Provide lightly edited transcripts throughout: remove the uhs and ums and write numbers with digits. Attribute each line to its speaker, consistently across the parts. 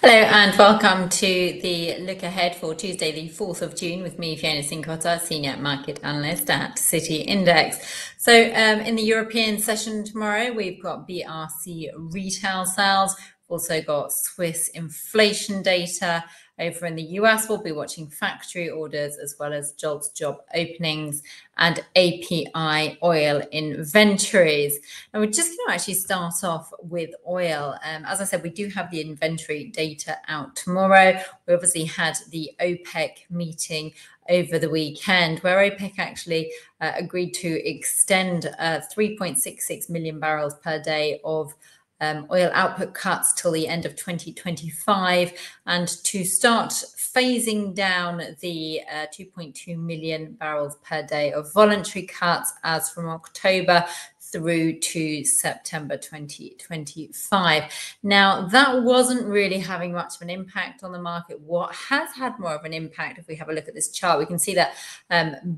Speaker 1: Hello and welcome to the look ahead for Tuesday, the 4th of June with me, Fiona Cincotta, Senior Market Analyst at City Index. So in the European session tomorrow, we've got BRC retail sales. We've also got Swiss inflation data. Over in the US, we'll be watching factory orders as well as jobs job openings and API oil inventories. And we're just going to actually start off with oil. As I said, we do have the inventory data out tomorrow. We obviously had the OPEC meeting over the weekend, where OPEC actually agreed to extend 3.66 million barrels per day of oil output cuts till the end of 2025, and to start phasing down the 2.2 million barrels per day of voluntary cuts as from October through to September 2025. Now, that wasn't really having much of an impact on the market. What has had more of an impact, if we have a look at this chart, we can see that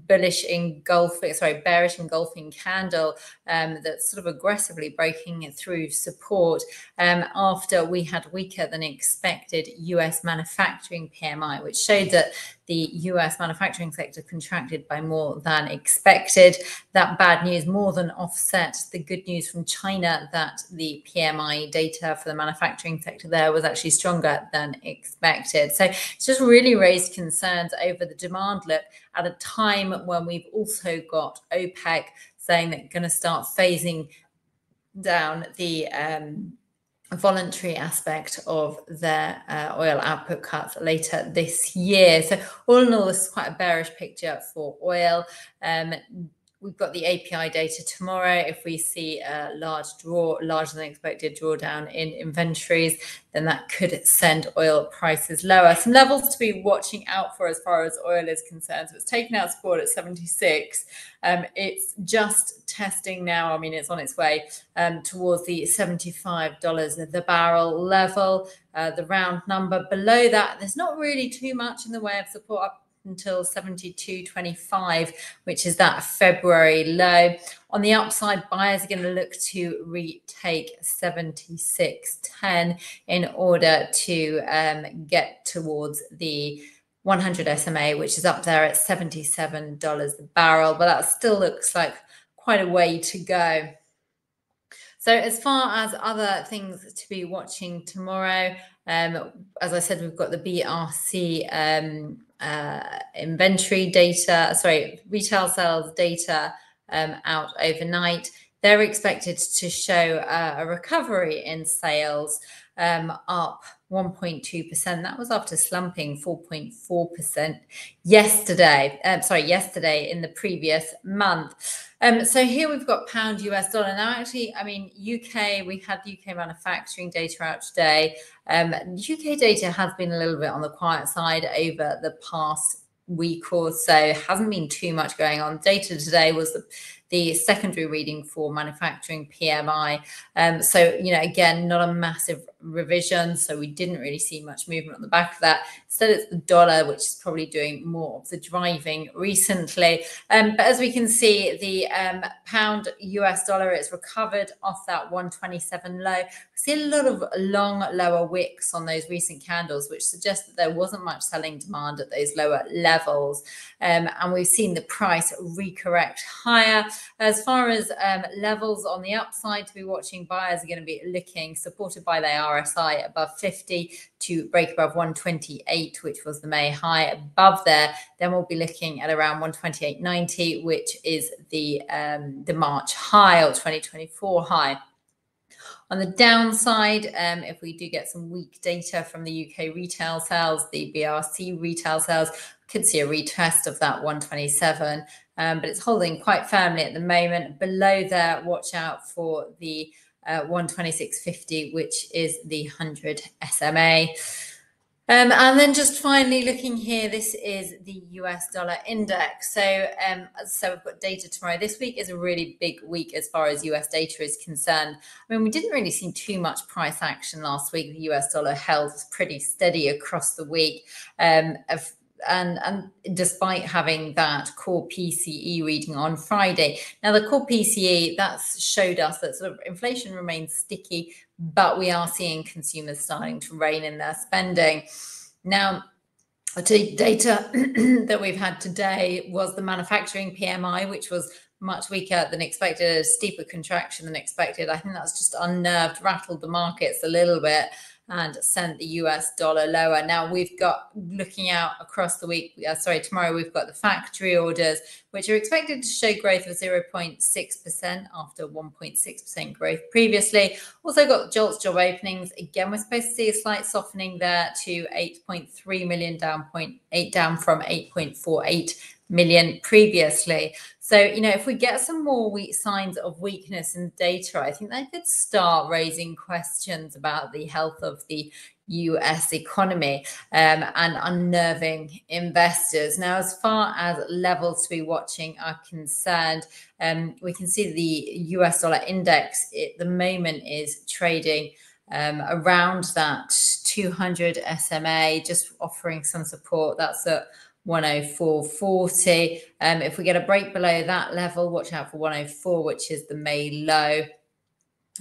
Speaker 1: bearish engulfing candle that's sort of aggressively breaking through support after we had weaker than expected US manufacturing PMI, which showed that the US manufacturing sector contracted by more than expected. That bad news more than offset the good news from China that the PMI data for the manufacturing sector there was actually stronger than expected. So it's just really raised concerns over the demand look at a time when we've also got OPEC saying that going to start phasing down the voluntary aspect of their oil output cuts later this year. So all in all, this is quite a bearish picture for oil. We've got the API data tomorrow. If we see a larger than expected drawdown in inventories, then that could send oil prices lower. Some levels to be watching out for as far as oil is concerned. So it's taken out support at 76. It's just testing now. I mean, it's on its way towards the $75 the barrel level. The round number below that, there's not really too much in the way of support up until 72.25, which is that February low. On the upside, buyers are going to look to retake 76.10 in order to get towards the 100 SMA, which is up there at $77 a barrel, but that still looks like quite a way to go. So as far as other things to be watching tomorrow, as I said, we've got the BRC inventory data, retail sales data out overnight. They're expected to show a recovery in sales, up 1.2%. That was after slumping 4.4% yesterday in the previous month. So here we've got pound US dollar. Now, actually, I mean, UK, we had UK manufacturing data out today. UK data has been a little bit on the quiet side over the past week or so. Hasn't been too much going on. Data today was the secondary reading for manufacturing PMI. So, again, not a massive revision. So we didn't really see much movement on the back of that. Instead, it's the dollar, which is probably doing more of the driving recently. But as we can see, the pound US dollar, it's recovered off that 127 low. We see a lot of long lower wicks on those recent candles, which suggests that there wasn't much selling demand at those lower levels. And we've seen the price recorrect higher. As far as levels on the upside to be watching, buyers are going to be looking, supported by the RSI above 50 to break above 128, which was the May high above there. Then we'll be looking at around 128.90, which is the March high or 2024 high. On the downside, if we do get some weak data from the UK retail sales, the BRC retail sales could see a retest of that 127, but it's holding quite firmly at the moment. Below there, watch out for the 126.50, which is the 100 SMA. And then just finally looking here, this is the US dollar index. So as I said, we've got data tomorrow. This week is a really big week as far as US data is concerned. I mean, we didn't really see too much price action last week. The US dollar held pretty steady across the week. and despite having that core PCE reading on Friday. Now, the core PCE, that's showed us that sort of inflation remains sticky, but we are seeing consumers starting to rein in their spending. Now, the data that we've had today was the manufacturing PMI, which was much weaker than expected, a steeper contraction than expected. I think that's just unnerved, rattled the markets a little bit and sent the US dollar lower. Now we've got, looking out across the week, tomorrow we've got the factory orders, which are expected to show growth of 0.6% after 1.6% growth previously. Also got JOLTS job openings. Again, we're supposed to see a slight softening there to 8.3 million, down 0.8, down from 8.48 million previously. So, if we get some more signs of weakness in data, I think that could start raising questions about the health of the US economy and unnerving investors. Now, as far as levels to be watching are concerned, we can see the US dollar index at the moment is trading around that 200 SMA, just offering some support. That's at 104.40. If we get a break below that level, watch out for 104, which is the May low,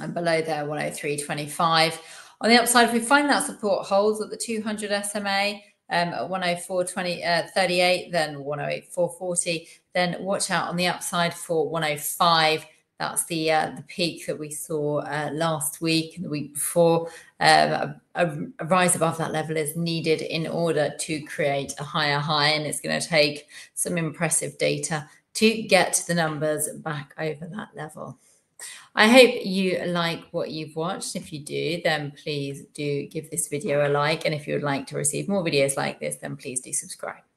Speaker 1: and below there 103.25. On the upside, if we find that support holds at the 200 SMA at 104.38, then 108.440, then watch out on the upside for 105. That's the peak that we saw last week and the week before. A rise above that level is needed in order to create a higher high, and it's going to take some impressive data to get the numbers back over that level. I hope you like what you've watched. If you do, then please do give this video a like. And if you would like to receive more videos like this, then please do subscribe.